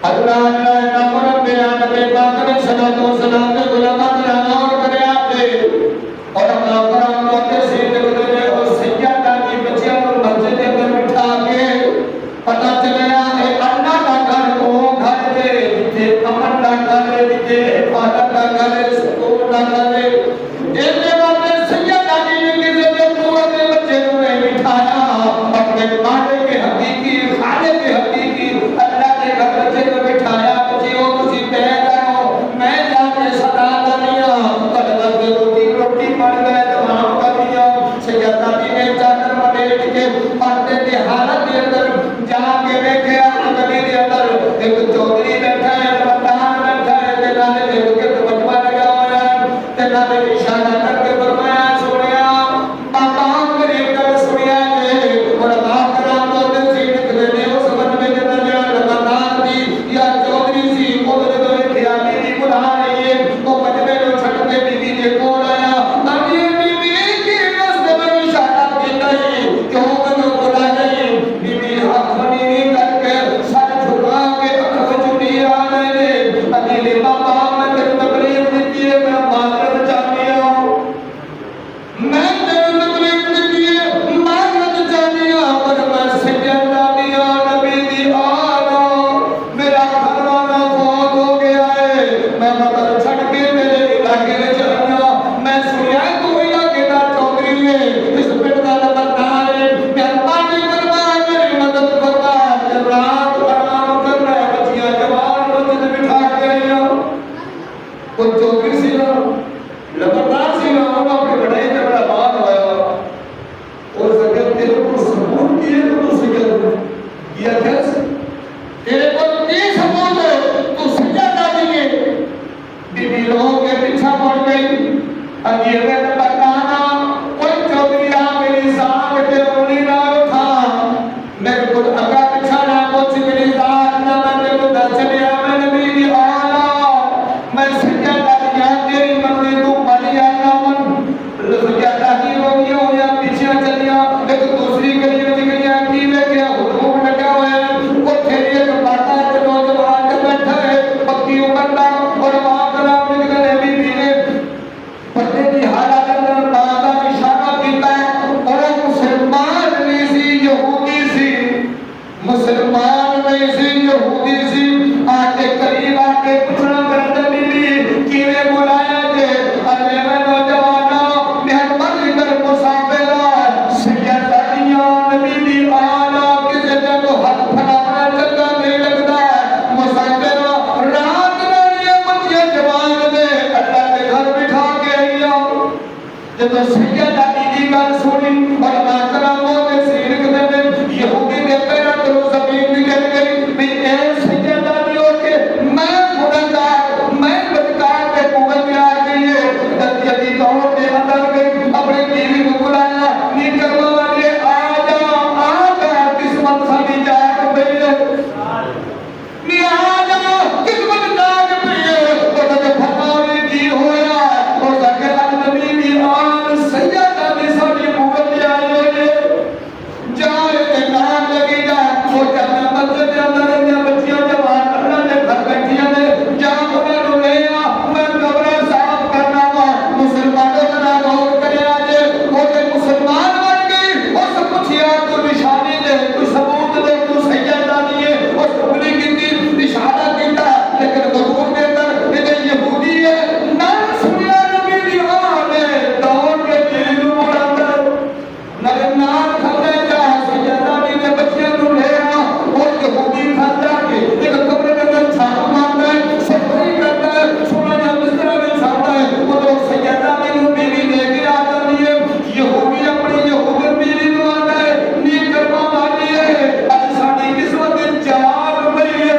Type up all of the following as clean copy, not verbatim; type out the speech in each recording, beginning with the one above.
اللہ والسلام کے غلامات رانور کرے آتے اور اپنا قرآن پڑھتے سیدھ گزرے اور سیدہ کی بچیاں اور مسجد کے اندر بٹھا کے پتہ چلیا ہے اللہ کا گھر وہ گھر دے جتھے امن کا گھر ہے جتھے حفاظت کا گھر ہے سکون کا گھر ہے ایسے باتیں سیدہ جی نے کسی جو قوت بچے نے بٹھایا اپنے مالک کے حقیقی خالق کے حقیقی اللہ کے گھر بچے نے بٹھایا بچیوں تسی پہ کرو میں جا کے صدا دنیا قدر کے روٹی پڑ گئے تمام کر دیا سیدہ جی نے چادر ملیٹ کے پردے کی حالت کے اندر جا کے بیٹھے گلی کے اندر ایک چودھری بیٹھا ہے پردھان بیٹھا ہے تینالے ایک بچوا لگا ہوا ہے تینالے اشارہ کر کے فرمایا سنیا بابا قریب کر سنیا ہے اور بات کرام تو دل سے نکلے نے اس وقت میں جنہوں نے لگاتار دی یا چودھری سی قدر تو خیالی بھی بلا رہی ہے وہ بچے جو چھٹ کے بیوی کے کول آیا اب یہ بیوی کی راستے میں اشارہ کی نہیں کیوں میں بلا نہیں بیوی ہاتھ بنی کر کے سر جھکا کے اکھ چنی آ رہے نے اکیلے بابا میں تیرے تکلیف دیتی ہے میں معذرت چاہتی ہوں میں تیرے تکلیف دیتی ہے معذرت چاہتی ہوں پر میں سیدہ دیا نبی دی آنا میرا گھر والا فوت ہو گیا ہے میں مطلب چھٹ کے میرے علاقے میں چلنا میں سنیا تو علاقے دا چودھری ہے اس پنڈ دا لبردار ہے مہربانی فرما میری مدد فرما رات آرام کر رہا ہے بچیاں جوان مسجد بٹھا کے آئیاں وہ چودھری سی نا لبردار سی نا وہ اپنے بڑائی کا بڑا بات ہوا اور سکر تیرے کو سبوت کیے تو سکر کیا کیسے تیرے کو تیس سبوت ہو تو سجدہ دیئے بی بی لوگوں کے پیچھا پڑ گئی اگیے میں بتانا کوئی چودھری آ میری ساتھ کے انہی نہ اٹھا میرے کو اگا پیچھا نہ پوچھ میری ذات نہ میں میرے کو در چلیا میں نبی دی آنا میں سجدہ دیا تیری مرضی تو پڑی آنا من سجدہ دی روگی ہو یا پیچھے چلیا ایک دوسری گلی میں گیا کی لے گیا حضور لگا ہوا ہے وہ تھیری ایک باتا ہے کہ نوجوان کے بیٹھا ہے پکی عمر دا اور وہاں کرام نکل نبی بینے پردے کی حالت اندر بادہ اشارہ کیتا ہے اور مسلمان نہیں سی یہودی سی مسلمان نہیں سی یہودی سی آتے قریب آتے پچھنا کرتے بیوی کیوے بلایا جے اجے میں نوجوانا مہربانی کر مسافرہ سیدہ دیا نبی دی آنا کسی جب ہاتھ پھڑانا چنگا نہیں لگتا مسافرہ رات میں یہ بچے جوان دے اللہ کے گھر بٹھا کے آئیا جب سیدہ دی گل سنی اور ماتراموں کے سیرک دے یہودی کے پیرہ تو زمین نکل گئی بھی اے سیدہ دیو کے میں گناہگار میں بدکار کے قوت میں آ گئی ہے دردیتی دور کے اندر گئی اپنے بیوی کو بلایا نہیں کروا والے آجا قسمت سبھی جاگ پہ نہیں آجا قسمت جاگ پہ تو تجھے پھٹاوے کی ہویا اور سکے النبی بھی آن سیدہ بھی سبھی قوت میں آئی ہوئے جائے نام لگی جا وہ جانا مسجد اندر انہیں بچیاں جوان اللہ نے گھر بیٹھیاں نے جہاں انہیں رو لے میں قبریں صاف کرنا ہوا مسلمانوں کا غور کرے آجے وہ جو مسلمان بن گئی اس پچھیا تو نشانی دے تو ثبوت دے تو سیدہ دیئے اس اپنی کی تین اشارہ دیتا لیکن غرور کے اندر انہیں یہودی ہے نہ سنیا نبی دی آنے دور کے دل مڑاندر نرنان کھلے جا سیدہ دی نے بچیاں تو لے آ اور یہودی کھلتا کے ایک قبر کے اندر چھاپ مانتا ہے سفری کرتا ہے سونا یا مسترہ میں چھاپتا ہے وہ تو سیدہ دی نے بیوی لے کے آتا نہیں ہے یہودی اپنی یہودی بیوی تو آتا ہے نیک کرما والی ہے آج ساڑی قسمت جاگ پئی ہے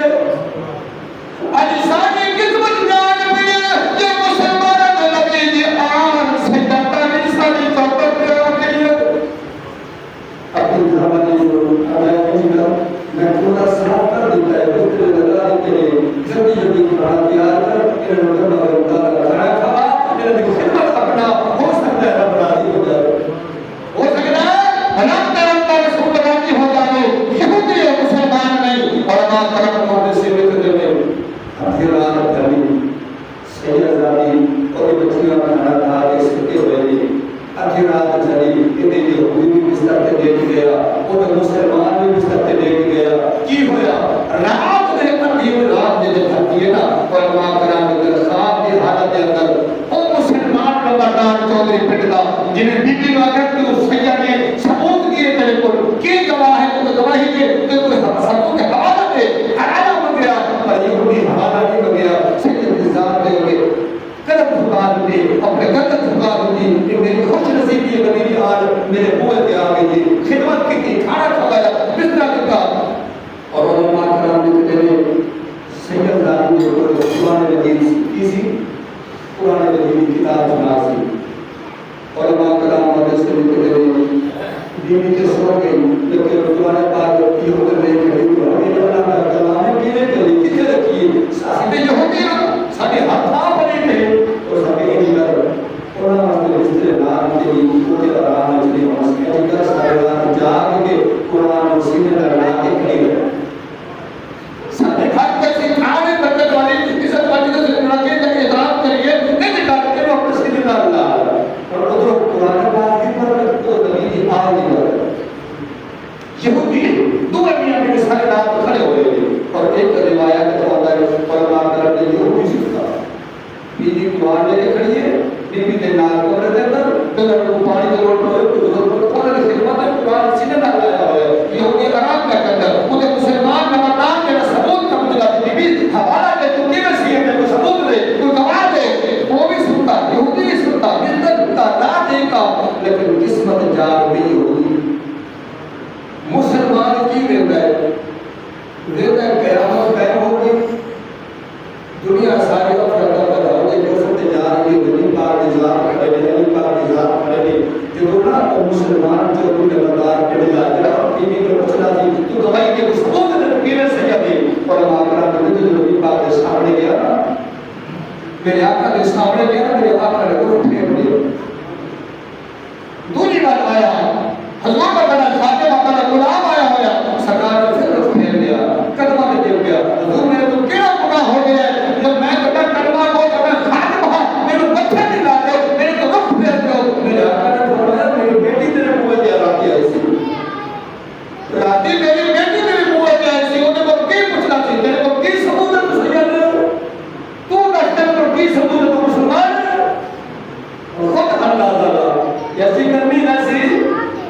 آج ساڑی قسمت جاگ پئی ہے یہ مسلمان نبی دی آن سیدہ دی ساڑی چوکت پہ آ گئی ہے اپنی زمانے میں پورا صاف کر دیتا ہے وہ تیرے لگا دیتے ہیں جلدی جلدی کی بڑھا تیار کر انہیں مجھے بڑھا کھڑا کھوا انہیں دیکھو خدمت اپنا ہو سکتا ہے رب راضی ہو جائے ہو سکتا ہے رب کا رسول راضی ہو جائے یہودی ہے مسلمان نہیں اور ماں کرم موڑے سے مکتے میں اخیران کرنی علماء کرام کے خواب کی حالت کے اندر وہ مسلمان نمبردار چودھری پنڈ کا جنہیں بی بی واقعہ کی اس سیاح نے ثبوت دیے تیرے کو کی گواہ ہے تو گواہی دے تو کوئی ثبوت کے حوالہ دے حوالہ ہو گیا پر یہودی حوالہ نہیں ہو گیا سید نظام دے ہو گئے قدم جھکا دیتے اپنے قدم جھکا دیتی کہ میری خوش نصیبی ہے میری آج میرے منہ پہ آ گئی ہے خدمت کی تھی کھانا کھوایا بستر کا اور علماء کرام نے کہتے سید زادی نے قرآن مجید کسی قرآن مجید کی کتاب سنا سی علماء کرام نے اس کے کہتے بیوی کے سو گئی لیکن قرآن پاک یہ حکم نہیں کھڑی ہمیں اللہ کا کلام ہے کینے کلی کتے رکھیے ساتھ جو ہوتی ہے سارے ہاتھاں پڑے تھے اور سبھی نہیں کر قرآن کے بستر نام کے لیے کوئی آرام نہیں مسکین کا سارے رات جاگ کے قرآن سینے لگا کے کھڑی رہے سارے گھر کے سکھانے برکت والی عزت والی سے رکھے جب احترام کریے نہیں کرتے ہیں اپنے سینے لگا اور ادھر قرآن پاک کی برکت تو نبی آئے نہیں یہودی دو میاں کے سارے رات کھڑے ہوئے تھے اور ایک روایت ہے علماء کرام نے یہودی سکھا بیوی قرآن لے کے کھڑی ہے بیوی کے نال کمرے دے اندر پھر کو پانی کی لوٹ ہوئے تو قرآن کی خدمت میں قرآن سینے نہ لایا ہوئے یہودی آرام کا کندر خود مسلمان نمبردار کے ثبوت کا مجھے بیوی حوالہ دے تو کی نصیحت ہے کوئی ثبوت دے کوئی گواہ دے وہ بھی سنتا یہودی بھی سنتا بندر سنتا لا دے کا لیکن قسمت جاگ نہیں ہوگی مسلمان کی ویدہ ہے ویدہ قیامت قائم ہوگی دنیا ساری افراد ہو گئی جو سب جا رہی ہے دنیا پاک نظام کھڑے دنیا پاک نظام کھڑے جو نا مسلمان جو بھی نمبردار کے لئے جاتا بیوی کو پوچھنا تھی تو گواہی کے اس بہت نے پیرے سے کیا دی اور ہم آقا نے جو نبی پاک کے سامنے گیا نا میرے آقا کے سامنے گیا نا میرے آقا نے وہ پھیر دیا دوسری بات آیا حضور کا بڑا خاتمہ بڑا غلام آیا ہوا سرکار نے پھر رخ پھیر دیا قدمہ میں گر گیا حضور نے تو کیڑا گناہ ہو گیا جب میں کہتا کلمہ کو جب میں خاتمہ میرے بچے نہیں لاتے میرے تو رخ پھیر دو میرے آقا نے فرمایا میری بیٹی تیرے منہ دیا راتی ایسی راتی میری بیٹی میرے منہ دیا ایسی انہیں کو کی پوچھنا تھی تیرے کو کی ثبوت ہے تو سید تو رکھتے کو کی ثبوت ہے تو مسلمان خود اندازہ ایسی کرنی ایسی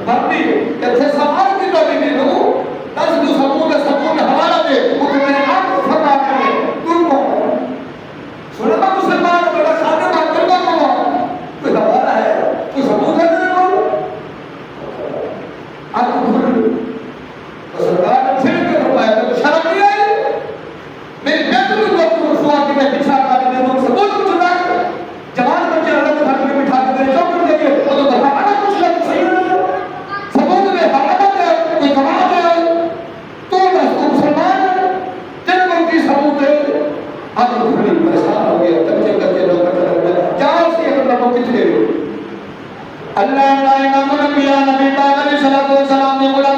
بھرتی ایسے سوال کی تو بھی دوں دس دو ثبوت حوالہ دے وہ تو میرے آپ کو فرما کرے تم کو سننا مسلمان بڑا خاتمہ بات کرتا ہوں کوئی حوالہ ہے کوئی ثبوت ہے میرے کو آپ کو بھول سرکار نے پھر کے فرمایا تو شرم نہیں آئی میری بیٹی کو تو رسوا کے میں بچھا کر دے دوں ثبوت کچھ نہ جوان بچے الگ گھر میں بٹھا کے میرے چوکر دے کے وہ تو حوالہ کچھ نہ صحیح نہیں ثبوت میں حوالہ دے کوئی گواہ دے تو بس تو مسلمان تیرے کو کی ثبوت ہے آپ کو بڑی پریشان ہو گیا کچے کچے لوگ کچھ جاؤ سے اللہ کو کچھ دے اللہ امام الانبیاء نبی پاک علیہ الصلوۃ والسلام نے بولا